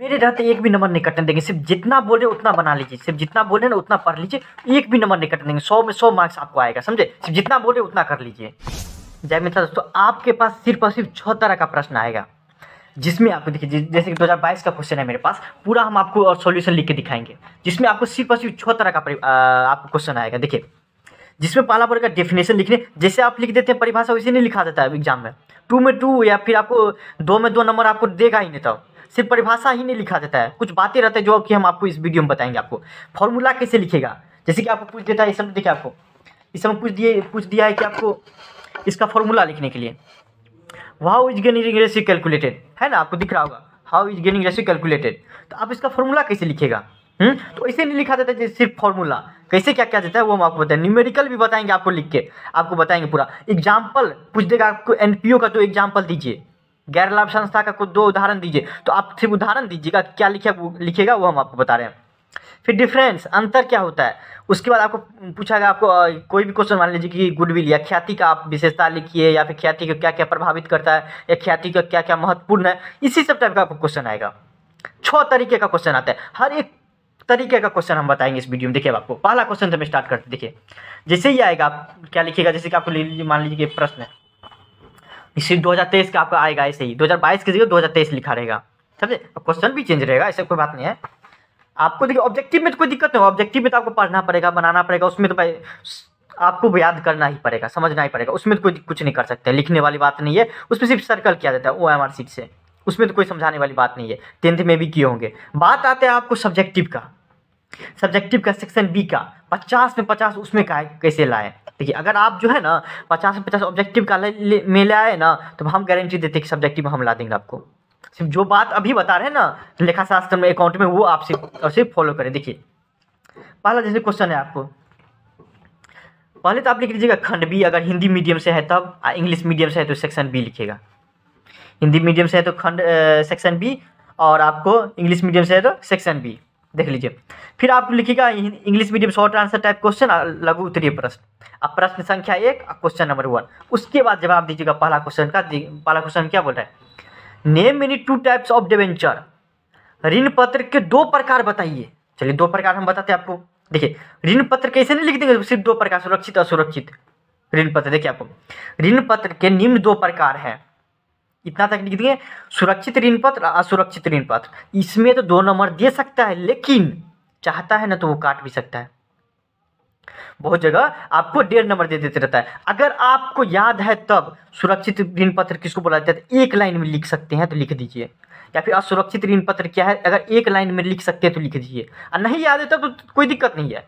मेरे रहते एक भी नंबर नहीं कटने देंगे। सिर्फ जितना बोल रहे उतना बना लीजिए, सिर्फ जितना बोल रहे ना उतना पढ़ लीजिए, एक भी नंबर नहीं कटने देंगे। 100 में 100 मार्क्स आपको आएगा, समझे। सिर्फ जितना बोल रहे उतना कर लीजिए। जय मित्रा दोस्तों, आपके पास सिर्फ और सिर्फ 6 तरह का प्रश्न आएगा, जिसमें आपको देखिए जैसे कि 2022 का क्वेश्चन है मेरे पास, पूरा हम आपको और सॉल्यूशन लिख के दिखाएंगे, जिसमें आपको सिर्फ और सिर्फ 6 तरह का आपको क्वेश्चन आएगा। देखिए, जिसमें पहला पड़ेगा डेफिनेशन लिखने, जैसे आप लिख देते हैं परिभाषा वैसे नहीं लिखा जाता है एग्जाम में। 2 में 2 या फिर आपको 2 में 2 नंबर आपको देगा ही नहीं, तो सिर्फ परिभाषा ही नहीं लिखा जाता है, कुछ बातें रहते हैं जो कि हम आपको इस वीडियो में बताएंगे। आपको फॉर्मूला कैसे लिखेगा, जैसे कि आपको पूछ देता है इस समय, देखिए आपको इस समय पूछ दिया है कि आपको इसका फॉर्मूला लिखने के लिए how is gaining ratio calculated, है ना, आपको दिख रहा होगा how is gaining ratio calculated. तो आप इसका फॉर्मूला कैसे लिखेगा? तो ऐसे नहीं लिखा जाता है सिर्फ फॉर्मूला, कैसे क्या क्या देता है वो हम आपको बताएंगे। न्यूमेरिकल भी बताएंगे आपको, लिख के आपको बताएंगे पूरा। एग्जाम्पल पूछ देगा आपको, एनपीओ का 2 एग्जाम्पल दीजिए, गैर लाभ संस्था का कोई 2 उदाहरण दीजिए, तो आप सिर्फ उदाहरण दीजिएगा, क्या लिखेगा वो हम आपको बता रहे हैं। फिर डिफरेंस, अंतर क्या होता है। उसके बाद आपको पूछागा, आपको कोई भी क्वेश्चन मान लीजिए कि गुडविल या ख्याति का आप विशेषता लिखिए, या फिर ख्याति को क्या क्या प्रभावित करता है, या ख्याति का क्या क्या महत्वपूर्ण है, इसी सब टाइप का आपको क्वेश्चन आएगा। 6 तरीके का क्वेश्चन आता है, हर एक तरीके का क्वेश्चन हम बताएंगे इस वीडियो में। देखिए आपको पहला क्वेश्चन से हम स्टार्ट करते, देखिए जैसे ही आएगा आप क्या लिखिएगा, जैसे कि आपको मान लीजिए कि प्रश्न है इसी 2023 का आपका आएगा, ऐसे ही 2022 की जगह 2023 लिखा रहेगा, समझे। क्वेश्चन भी चेंज रहेगा, ऐसा कोई बात नहीं है। आपको देखिए ऑब्जेक्टिव में तो कोई दिक्कत नहीं, ऑब्जेक्टिव में तो आपको पढ़ना पड़ेगा, बनाना पड़ेगा, उसमें तो भाई आपको याद करना ही पड़ेगा, समझना ही पड़ेगा, उसमें तो कोई कुछ नहीं कर सकते, लिखने वाली बात नहीं है। उसमें सिर्फ सर्कल किया जाता है OMR शीट से, उसमें तो कोई समझाने वाली बात नहीं है, 10th में भी किए होंगे। बात आते हैं आपको सब्जेक्टिव का सेक्शन बी का 50 में 50 उसमें का कैसे लाए। देखिए अगर आप जो है ना 50 में 50 ऑब्जेक्टिव का में ले आए ना, तो हम गारंटी देते हैं कि सब्जेक्टिव में हम ला देंगे आपको। सिर्फ जो बात अभी बता रहे हैं ना लेखा शास्त्र में, अकाउंट में, वो आप सिर्फ फॉलो करें। देखिए पहला जैसे क्वेश्चन है, आपको पहले तो आप लिख लीजिएगा खंड बी, अगर हिंदी मीडियम से है तब, इंग्लिश मीडियम से है तो सेक्शन बी लिखेगा। हिंदी मीडियम से है तो खंड सेक्शन बी, और आपको इंग्लिश मीडियम से है तो सेक्शन बी, देख लीजिए। फिर आप लिखिएगा English medium short answer type question, लघु उत्तरीय प्रश्न। अब प्रश्न संख्या 1, क्वेश्चन नंबर 1, उसके बाद जवाब दीजिएगा पहला क्वेश्चन क्या बोल रहा है, name many 2 types of debenture, ऋण पत्र के 2 प्रकार बताइए। चलिए 2 प्रकार हम बताते हैं आपको। देखिए ऋण पत्र कैसे नहीं लिख देंगे, सिर्फ 2 प्रकार, सुरक्षित असुरक्षित ऋण पत्र। देखिए आपको ऋण पत्र के निम्न 2 प्रकार हैं, इतना तक लिख देंगे, सुरक्षित ऋण पत्र, असुरक्षित ऋण पत्र। इसमें तो 2 नंबर दे सकता है, लेकिन चाहता है ना तो वो काट भी सकता है। बहुत जगह आपको 1.5 नंबर दे देते रहता है। अगर आपको याद है तब सुरक्षित ऋण पत्र किसको बोला जाता है, 1 लाइन में लिख सकते हैं तो लिख दीजिए, या फिर असुरक्षित ऋण पत्र क्या है, अगर 1 लाइन में लिख सकते हैं तो लिख दीजिए। और नहीं याद है तब तो कोई दिक्कत नहीं है,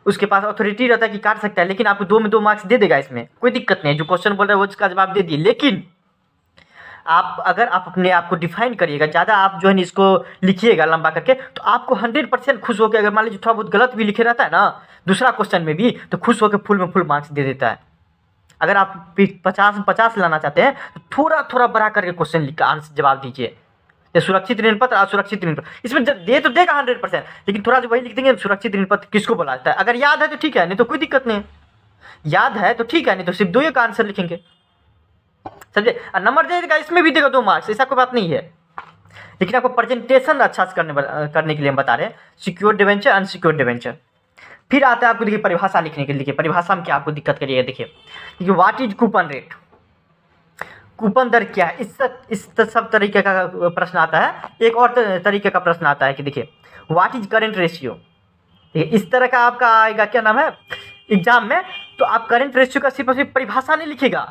उसके पास अथॉरिटी रहता है कि काट सकता है, लेकिन आपको 2 में 2 मार्क्स दे देगा, इसमें कोई दिक्कत नहीं है। जो क्वेश्चन बोल रहा है वो इसका जवाब दे दिए, लेकिन अगर आप अपने आप को डिफाइन करिएगा, ज़्यादा आप जो है इसको लिखिएगा लंबा करके, तो आपको 100% खुश होकर, अगर मान लीजिए थोड़ा बहुत गलत भी लिखे रहता है ना दूसरा क्वेश्चन में भी, तो खुश होकर फुल में फुल मार्क्स दे देता है। अगर आप 50 में 50 लाना चाहते हैं तो थोड़ा थोड़ा बढ़ा करके क्वेश्चन लिख आंसर जवाब दीजिए। सुरक्षित ऋण पत्र, असुरक्षित ऋण पत्र, इसमें दे तो देगा 100%, लेकिन थोड़ा जो वही लिख देंगे सुरक्षित ऋण पत्र किसको बोला जाता है। अगर याद है तो ठीक है, नहीं तो कोई दिक्कत नहीं है, याद है तो ठीक है, नहीं तो सिर्फ 2 का आंसर लिखेंगे, समझे। और नंबर दे देगा, इसमें भी देगा 2 मार्क्स, ऐसा कोई बात नहीं है। लेकिन आपको प्रेजेंटेशन अच्छा से करने के लिए हम बता रहे हैं, सिक्योर्ड डिबेंचर, अनसिक्योर्ड डिबेंचर। फिर आता है आपको देखिए परिभाषा लिखने के लिए। देखिए परिभाषा में क्या आपको दिक्कत करिएगा, देखिए what is coupon rate, coupon दर क्या है, इस सब तरीके का प्रश्न आता है। एक और तरीके का प्रश्न आता है कि देखिए व्हाट इज करेंट रेशियो, इस तरह का आपका आएगा, क्या नाम है एग्जाम में, तो आप करेंट रेशियो का सिर्फ परिभाषा नहीं लिखेगा,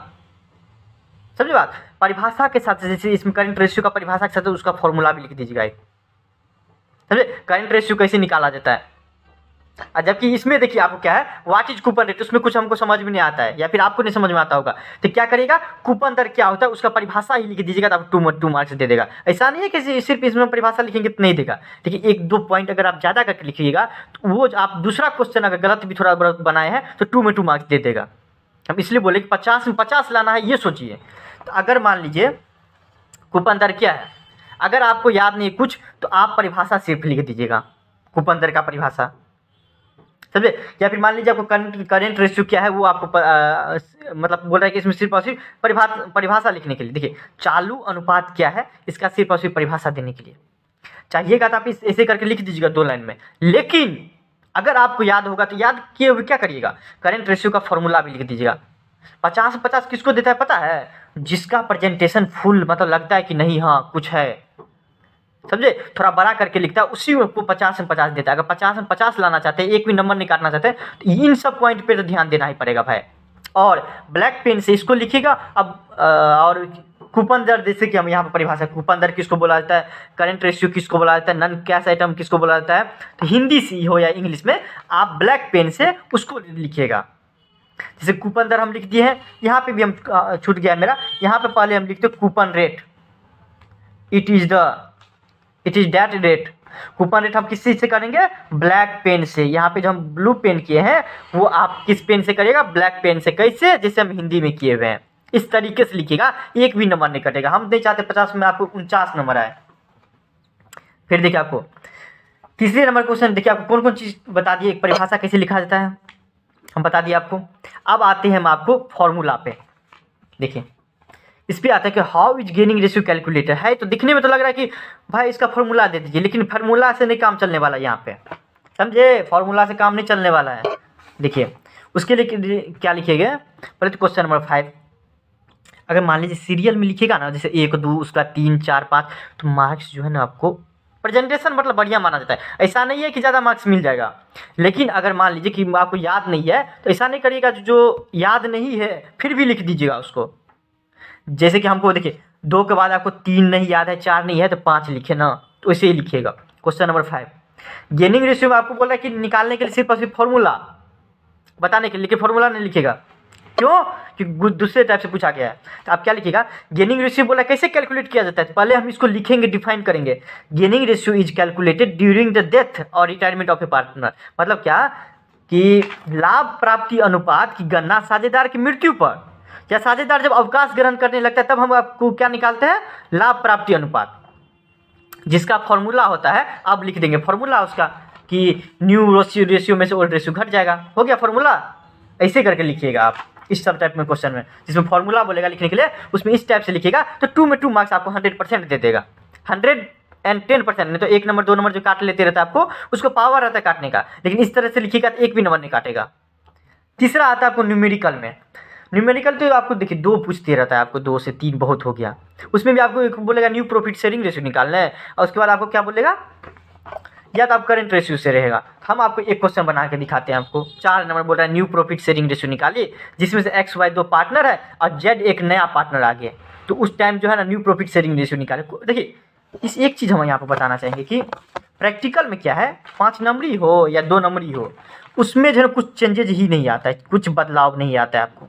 समझे बात। परिभाषा के साथ जैसे इसमें करेंट रेशियो का परिभाषा के साथ उसका फॉर्मूला भी लिख दीजिएगा, समझे, करेंट रेशियो कैसे निकाला जाता है। जबकि इसमें देखिए आपको क्या है, व्हाट इज कूपन रेट, उसमें कुछ हमको समझ में नहीं आता है, या फिर आपको नहीं समझ में आता होगा, तो क्या करिएगा कूपन दर क्या होता है उसका परिभाषा ही लिख दीजिएगा, तो आपको 2 मार्क्स दे देगा। ऐसा नहीं है कि सिर्फ इसमें परिभाषा लिखेंगे तो नहीं देगा। देखिए 1-2 पॉइंट अगर आप ज़्यादा करके लिखिएगा तो वो आप दूसरा क्वेश्चन अगर गलत भी थोड़ा बहुत बनाए हैं तो 2 में 2 मार्क्स दे देगा। हम इसलिए बोले कि 50 में 50 लाना है, ये सोचिए। तो अगर मान लीजिए कूपन दर क्या है, अगर आपको याद नहीं कुछ तो आप परिभाषा सिर्फ लिख दीजिएगा, कूपन दर का परिभाषा, समझे। या फिर मान लीजिए आपको करेंट रेशियो क्या है वो आपको मतलब बोल रहा है कि इसमें सिर्फ और सिर्फ परिभाषा लिखने के लिए। देखिए चालू अनुपात क्या है इसका सिर्फ और सिर्फ परिभाषा देने के लिए चाहिएगा, तो आप ऐसे करके लिख दीजिएगा 2 लाइन में। लेकिन अगर आपको याद होगा तो याद किए हुए क्या करिएगा, करेंट रेशियो का फॉर्मूला भी लिख दीजिएगा। 50-50 किसको देता है पता है, जिसका प्रेजेंटेशन फुल मतलब लगता है कि नहीं हाँ कुछ है, समझे, थोड़ा बड़ा करके लिखता है उसी को 50 में 50 देता है। अगर 50 में 50 लाना चाहते हैं, एक भी नंबर नहीं काटना चाहते तो इन सब पॉइंट पे तो ध्यान देना ही पड़ेगा भाई। और ब्लैक पेन से इसको लिखिएगा। अब और कूपन दर, जैसे कि हम यहाँ पर परिभाषा, कूपन दर किसको बोला जाता है, करंट रेशियो किसको बोला जाता है, नन कैश आइटम किसको बोला जाता है, तो हिंदी से हो या इंग्लिश में आप ब्लैक पेन से उसको लिखिएगा। जैसे कूपन दर हम लिख दिए हैं, यहाँ पे भी हम छूट गया मेरा, यहाँ पे पहले हम लिखते coupon rate, it is that rate. Coupon rate हम किस चीज से करेंगे, ब्लैक पेन से। यहाँ पे जो हम ब्लू पेन किए हैं वो आप किस पेन से करिएगा, ब्लैक पेन से। कैसे, जैसे हम हिंदी में किए हुए हैं इस तरीके से लिखिएगा, एक भी नंबर नहीं कटेगा। हम नहीं चाहते 50 में आपको 49 नंबर आए। फिर देखिए आपको तीसरे नंबर क्वेश्चन, देखिए आपको कौन कौन चीज बता दिए, एक परिभाषा कैसे लिखा जाता है हम बता दिए आपको। अब आते हैं हम आपको फॉर्मूला पे। देखिए इस पे आता है कि how is gaining ratio calculator है, तो दिखने में तो लग रहा है कि भाई इसका फॉर्मूला दे दीजिए, लेकिन फार्मूला से नहीं काम चलने वाला यहाँ पे, समझे, फॉर्मूला से काम नहीं चलने वाला है। देखिए उसके लिए क्या लिखिएगा, पहले तो क्वेश्चन नंबर 5, अगर मान लीजिए सीरियल में लिखिएगा ना, जैसे 1 2 उसका 3 4 5, तो मार्क्स जो है ना आपको प्रेजेंटेशन मतलब बढ़िया माना जाता है। ऐसा नहीं है कि ज़्यादा मार्क्स मिल जाएगा, लेकिन अगर मान लीजिए कि आपको याद नहीं है तो ऐसा नहीं करिएगा, जो याद नहीं है फिर भी लिख दीजिएगा उसको। जैसे कि हमको देखिए 2 के बाद आपको 3 नहीं याद है, 4 नहीं है तो 5 लिखे ना, तो इसे ही लिखिएगा। क्वेश्चन नंबर 5, गेनिंग रेशियो में आपको बोला है कि निकालने के लिए सिर्फ और सिर्फ फॉर्मूला बताने के लिए, लेकिन फॉर्मूला नहीं लिखेगा, क्यों, कि दूसरे टाइप से पूछा गया है। तो आप क्या लिखिएगा, गेनिंग रेशियो बोला कैसे कैलकुलेट किया जाता है, पहले हम इसको लिखेंगे, डिफाइन करेंगे। Gaining ratio is calculated during the death और रिटायरमेंट ऑफ ए पार्टनर। मतलब क्या कि लाभ प्राप्ति अनुपात की गणना साझेदार की मृत्यु पर या साझेदार जब अवकाश ग्रहण करने लगता है तब हम आपको क्या निकालते हैं, लाभ प्राप्ति अनुपात, जिसका फॉर्मूला होता है, अब लिख देंगे फॉर्मूला उसका कि न्यू रेशियो में से ओल्ड रेशियो घट जाएगा, हो गया फॉर्मूला। ऐसे करके लिखिएगा आप इस सब टाइप में क्वेश्चन में, जिसमें फॉर्मूला बोलेगा लिखने के लिए उसमें इस टाइप से लिखिएगा, तो 2 में 2 मार्क्स आपको 100% दे देगा, 110%। नहीं तो 1 नंबर 2 नंबर जो काट लेते रहता है आपको, उसको पावर रहता है काटने का, लेकिन इस तरह से लिखिएगा तो एक भी नंबर नहीं काटेगा। तीसरा आता है आपको न्यूमेरिकल में। न्यूमेरिकल तो आपको देखिए 2 पूछते रहता है, आपको 2 से 3 बहुत हो गया। उसमें भी आपको एक बोलेगा न्यू प्रॉफिट शेयरिंग रेशियो निकालना है, और उसके बाद आपको क्या बोलेगा, या तो आप करंट रेशियो से रहेगा। हम आपको एक क्वेश्चन बना के दिखाते हैं, आपको 4 नंबर बोल रहा है न्यू प्रॉफिट शेयरिंग रेशियो निकालिए, जिसमें से एक्स वाई 2 पार्टनर है और जेड एक नया पार्टनर आ गया, तो उस टाइम जो है ना न्यू प्रॉफिट शेयरिंग रेशियो निकाले। देखिए इस एक चीज़ हम यहाँ पर बताना चाहेंगे कि प्रैक्टिकल में क्या है, 5 नंबरी हो या 2 नंबरी हो, उसमें जो है कुछ चेंजेज ही नहीं आता है, कुछ बदलाव नहीं आता है आपको।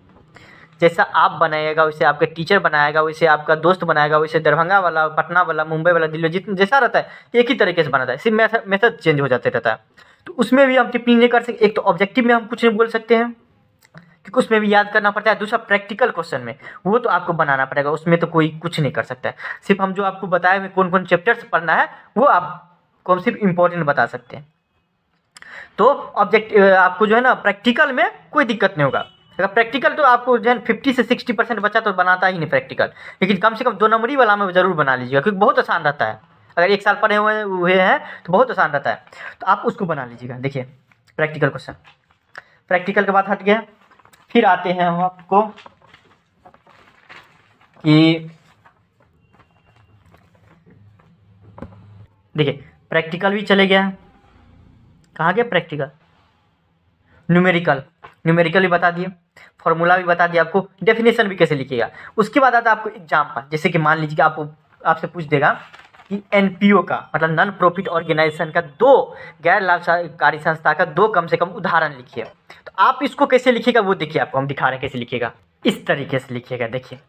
जैसा आप बनाएगा वैसे आपके टीचर बनाएगा, वैसे आपका दोस्त बनाएगा, वैसे दरभंगा वाला, पटना वाला, मुंबई वाला, दिल्ली जितना जैसा रहता है एक ही तरीके से बनाता है, सिर्फ मेथड चेंज हो जाते रहता है। तो उसमें भी हम टिप्पणी नहीं कर सकते। एक तो ऑब्जेक्टिव में हम कुछ नहीं बोल सकते हैं क्योंकि उसमें भी याद करना पड़ता है, दूसरा प्रैक्टिकल क्वेश्चन में वो तो आपको बनाना पड़ेगा, उसमें तो कोई कुछ नहीं कर सकता है। सिर्फ हम जो आपको बताए हुए कौन कौन चैप्टर्स पढ़ना है वो आपको सिर्फ इम्पोर्टेंट बता सकते हैं। तो ऑब्जेक्टिव आपको जो है ना प्रैक्टिकल में कोई दिक्कत नहीं होगा। अगर प्रैक्टिकल तो आपको जो है 50 से 60% बच्चा तो बनाता ही नहीं प्रैक्टिकल, लेकिन कम से कम 2 नंबरी वाला में ज़रूर बना लीजिएगा, क्योंकि बहुत आसान रहता है। अगर 1 साल पढ़े हुए हैं तो बहुत आसान रहता है, तो आप उसको बना लीजिएगा। देखिए प्रैक्टिकल क्वेश्चन, प्रैक्टिकल के बाद हट गया। फिर आते हैं हम आपको कि देखिए प्रैक्टिकल भी चले गया, कहाँ गया प्रैक्टिकल, न्यूमेरिकल भी बता दिए, फॉर्मूला भी बता दिया आपको, डेफिनेशन भी कैसे लिखिएगा। उसके बाद आता है आपको एग्जाम्पल, जैसे कि मान लीजिए कि आपसे पूछ देगा कि एनपीओ का मतलब नॉन प्रॉफिट ऑर्गेनाइजेशन का 2 गैर लाभकारी संस्था का 2 कम से कम उदाहरण लिखिए। तो आप इसको कैसे लिखिएगा वो देखिए, आपको हम दिखा रहे हैं कैसे लिखिएगा, इस तरीके से लिखिएगा। देखिए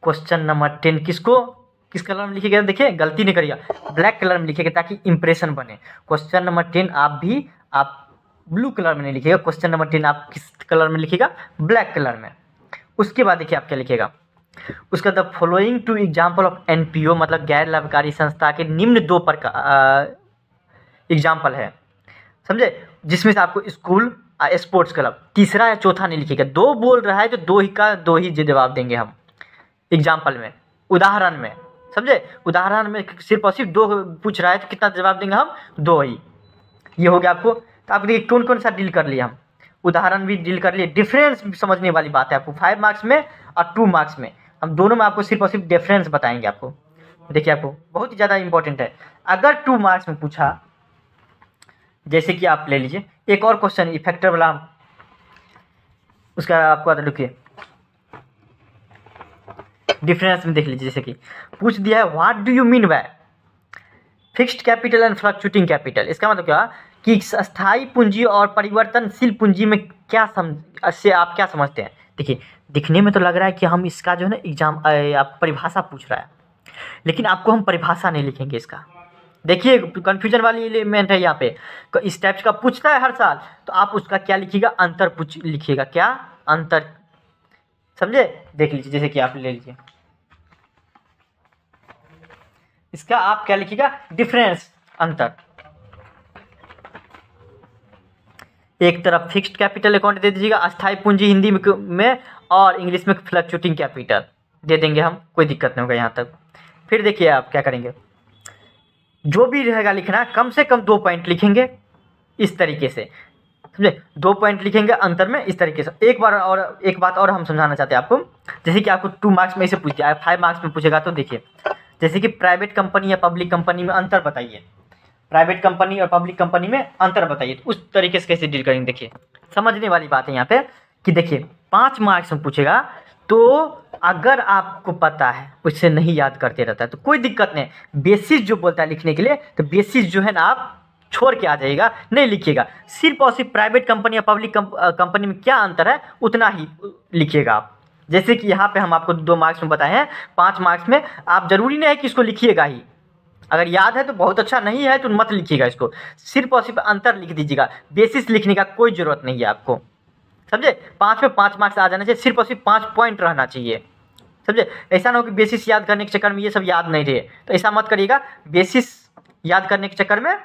क्वेश्चन नंबर 10 किस कलर में लिखिएगा, देखिए गलती नहीं करिएगा, ब्लैक कलर में लिखिएगा ताकि इंप्रेशन बने। क्वेश्चन नंबर 10 आप ब्लू कलर में नहीं लिखिएगा, क्वेश्चन नंबर 10 आप किस कलर में लिखिएगा, ब्लैक कलर में। उसके बाद देखिए आप क्या लिखिएगा, उसका the following 2 example of NPO मतलब गैर लाभकारी संस्था के निम्न 2 प्रकार एग्जाम्पल है, समझे, जिसमें से आपको स्कूल स्पोर्ट्स क्लब तीसरा या चौथा नहीं लिखिएगा। दो बोल रहा है तो दो ही का दो ही जवाब देंगे हम एग्जाम्पल में, उदाहरण में, समझे। उदाहरण में सिर्फ और सिर्फ दो पूछ रहा है तो कितना जवाब देंगे हम, दो ही। ये हो गया आपको। तो आप देखिए कौन कौन सा डील कर लिया हम, उदाहरण भी डील कर लिए, डिफरेंस भी समझने वाली बात है आपको 5 मार्क्स में और 2 मार्क्स में, हम दोनों में आपको सिर्फ और सिर्फ डिफरेंस बताएंगे आपको। देखिए आपको बहुत ही ज़्यादा इंपॉर्टेंट है। अगर 2 मार्क्स में पूछा, जैसे कि आप ले लीजिए एक और क्वेश्चन इफेक्टर वाला, उसका आपको आता, रुकिए डिफरेंस में देख लीजिए। जैसे कि पूछ दिया है what do you mean by fixed capital and fluctuating capital. इसका मतलब क्या कि अस्थायी पूंजी और परिवर्तनशील पूंजी में क्या से आप क्या समझते हैं। देखिए दिखने में तो लग रहा है कि हम इसका जो है ना एग्जाम आप परिभाषा पूछ रहा है, लेकिन आपको हम परिभाषा नहीं लिखेंगे इसका। देखिए कंफ्यूजन वाली एलिमेंट है यहाँ पे, इस टाइप का पूछता है हर साल, तो आप उसका क्या लिखिएगा, अंतर पूछ लिखिएगा, क्या अंतर, समझे। देख लीजिए जैसे कि आप ले लीजिए, इसका आप क्या लिखिएगा, डिफरेंस, अंतर। एक तरफ फिक्स्ड कैपिटल अकाउंट दे दीजिएगा, अस्थायी पूंजी हिंदी में और इंग्लिश में फ्लक्चुएटिंग कैपिटल दे देंगे हम, कोई दिक्कत नहीं होगा यहाँ तक। फिर देखिए आप क्या करेंगे, जो भी रहेगा लिखना कम से कम 2 पॉइंट लिखेंगे इस तरीके से, समझे। 2 पॉइंट लिखेंगे अंतर में इस तरीके से। एक बात और हम समझाना चाहते हैं आपको, जैसे कि आपको 2 मार्क्स में इसे पूछ दिया, 5 मार्क्स में पूछेगा तो देखिए, जैसे कि प्राइवेट कंपनी या पब्लिक कंपनी में अंतर बताइए, प्राइवेट कंपनी और पब्लिक कंपनी में अंतर बताइए, तो उस तरीके से कैसे डील करेंगे। देखिए समझने वाली बात है यहाँ पे कि देखिए 5 मार्क्स में पूछेगा तो अगर आपको पता है उससे नहीं याद करते रहता है तो कोई दिक्कत नहीं, बेसिस जो बोलता है लिखने के लिए, तो बेसिस जो है ना आप छोड़ के आ जाइएगा, नहीं लिखिएगा। सिर्फ और सिर्फ प्राइवेट कंपनी या पब्लिक कंपनी में क्या अंतर है उतना ही लिखिएगा आप। जैसे कि यहाँ पे हम आपको 2 मार्क्स में बताए हैं, 5 मार्क्स में आप जरूरी नहीं है कि इसको लिखिएगा ही, अगर याद है तो बहुत अच्छा, नहीं है तो मत लिखिएगा इसको, सिर्फ और सिर्फ अंतर लिख दीजिएगा, बेसिस लिखने का कोई ज़रूरत नहीं है आपको, समझे। 5 में 5 मार्क्स आ जाना चाहिए, सिर्फ और सिर्फ 5 पॉइंट रहना चाहिए, समझे। ऐसा ना हो कि बेसिस याद करने के चक्कर में ये सब याद नहीं रहे, तो ऐसा मत करिएगा, बेसिस याद करने के चक्कर में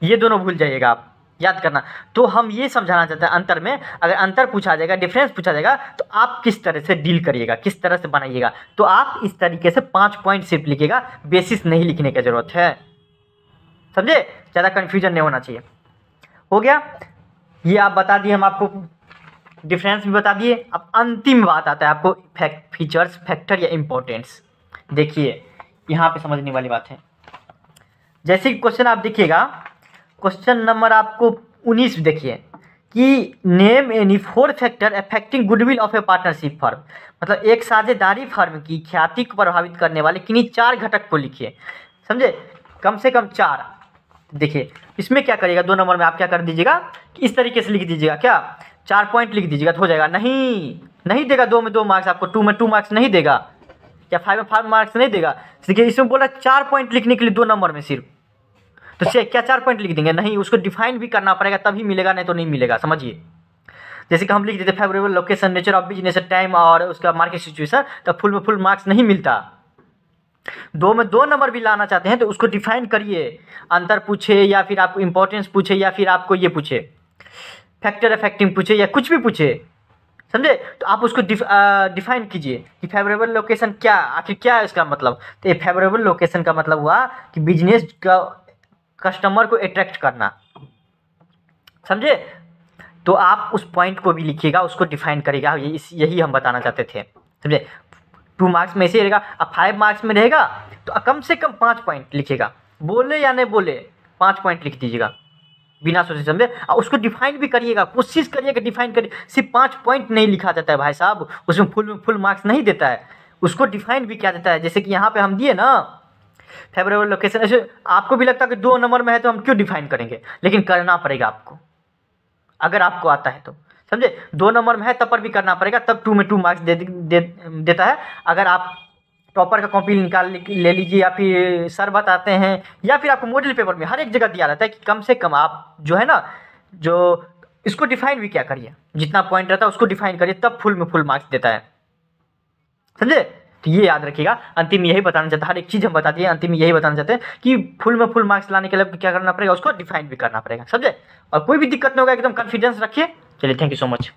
ये दोनों भूल जाइएगा आप, याद करना। तो हम ये समझाना चाहते हैं अंतर में, अगर अंतर पूछा जाएगा, डिफरेंस पूछा जाएगा, तो आप किस तरह से डील करिएगा, किस तरह से बनाइएगा। तो आप इस तरीके से 5 पॉइंट सिर्फ लिखिएगा, बेसिस नहीं लिखने की जरूरत है, समझे। ज़्यादा कन्फ्यूजन नहीं होना चाहिए। हो गया, ये आप बता दिए, हम आपको डिफरेंस भी बता दिए। अब अंतिम बात आता है आपको फीचर्स, फैक्टर या इम्पोर्टेंस। देखिए यहाँ पे समझने वाली बात है, जैसे कि क्वेश्चन आप देखिएगा, क्वेश्चन नंबर आपको 19 देखिए कि name any 4 factor affecting goodwill of A partnership firm, मतलब एक साझेदारी फर्म की ख्याति को प्रभावित करने वाले किन्हीं 4 घटक को लिखिए, समझे, कम से कम 4। देखिए इसमें क्या करिएगा, 2 नंबर में आप क्या कर दीजिएगा कि इस तरीके से लिख दीजिएगा, क्या 4 पॉइंट लिख दीजिएगा तो हो जाएगा। नहीं देगा 2 में 2 मार्क्स आपको, 2 में 2 मार्क्स नहीं देगा, या 5 में 5 मार्क्स नहीं देगा। देखिए इसमें बोला 4 पॉइंट लिखने के लिए 2 नंबर में सिर्फ, तो क्या 4 पॉइंट लिख देंगे, नहीं, उसको डिफाइन भी करना पड़ेगा तभी मिलेगा, नहीं तो नहीं मिलेगा, समझिए। जैसे कि हम लिख देते favourable location, nature of business, time और उसका मार्केट सिचुएशन, तो फुल में फुल मार्क्स नहीं मिलता। 2 में 2 नंबर भी लाना चाहते हैं तो उसको डिफाइन करिए, अंतर पूछे या फिर आपको इंपॉर्टेंस पूछे या फिर आपको ये पूछे फैक्टर अफेक्टिंग पूछे या कुछ भी पूछे, समझे, तो आप उसको डिफाइन कीजिए कि फेवरेबल लोकेशन क्या, आखिर क्या है इसका मतलब। तो ये फेवरेबल लोकेशन का मतलब हुआ कि बिजनेस का कस्टमर को अट्रैक्ट करना, समझे। तो आप उस पॉइंट को भी लिखिएगा, उसको डिफाइन करिएगा, यही हम बताना चाहते थे, समझे। 2 मार्क्स में ऐसे रहेगा, अब 5 मार्क्स में रहेगा तो कम से कम 5 पॉइंट लिखिएगा, बोले या नहीं बोले 5 पॉइंट लिख दीजिएगा बिना सोचे समझे, और उसको डिफाइन भी करिएगा, कोशिश करिएगा डिफाइन करिए। सिर्फ 5 पॉइंट नहीं लिखा जाता है भाई साहब, उसमें फुल मार्क्स नहीं देता है, उसको डिफाइन भी किया जाता है। जैसे कि यहाँ पे हम दिए ना फेवरेबल लोकेशन, ऐसे आपको भी लगता है कि 2 नंबर में है तो हम क्यों डिफाइन करेंगे, लेकिन करना पड़ेगा आपको, अगर आपको आता है तो, समझे। 2 नंबर में है तब पर भी करना पड़ेगा, तब 2 में 2 मार्क्स देता है। अगर आप टॉपर का कॉपी निकाल ले लीजिए, या फिर सर बताते हैं, या फिर आपको मॉडल पेपर में हर एक जगह दिया रहता है कि कम से कम आप जो है ना, जो इसको डिफाइन भी क्या करिए, जितना पॉइंट रहता है उसको डिफाइन करिए, तब फुल में फुल मार्क्स देता है, समझे। तो ये याद रखिएगा। अंतिम में यही बताना चाहते हैं, हर एक चीज़ हम बता दिए, अंतिम में यही बताना चाहते हैं कि फुल में फुल मार्क्स लाने के लिए क्या करना पड़ेगा, उसको डिफाइन भी करना पड़ेगा, समझे। और कोई भी दिक्कत नहीं होगा, एकदम कॉन्फिडेंस रखिए। चलिए, थैंक यू सो मच।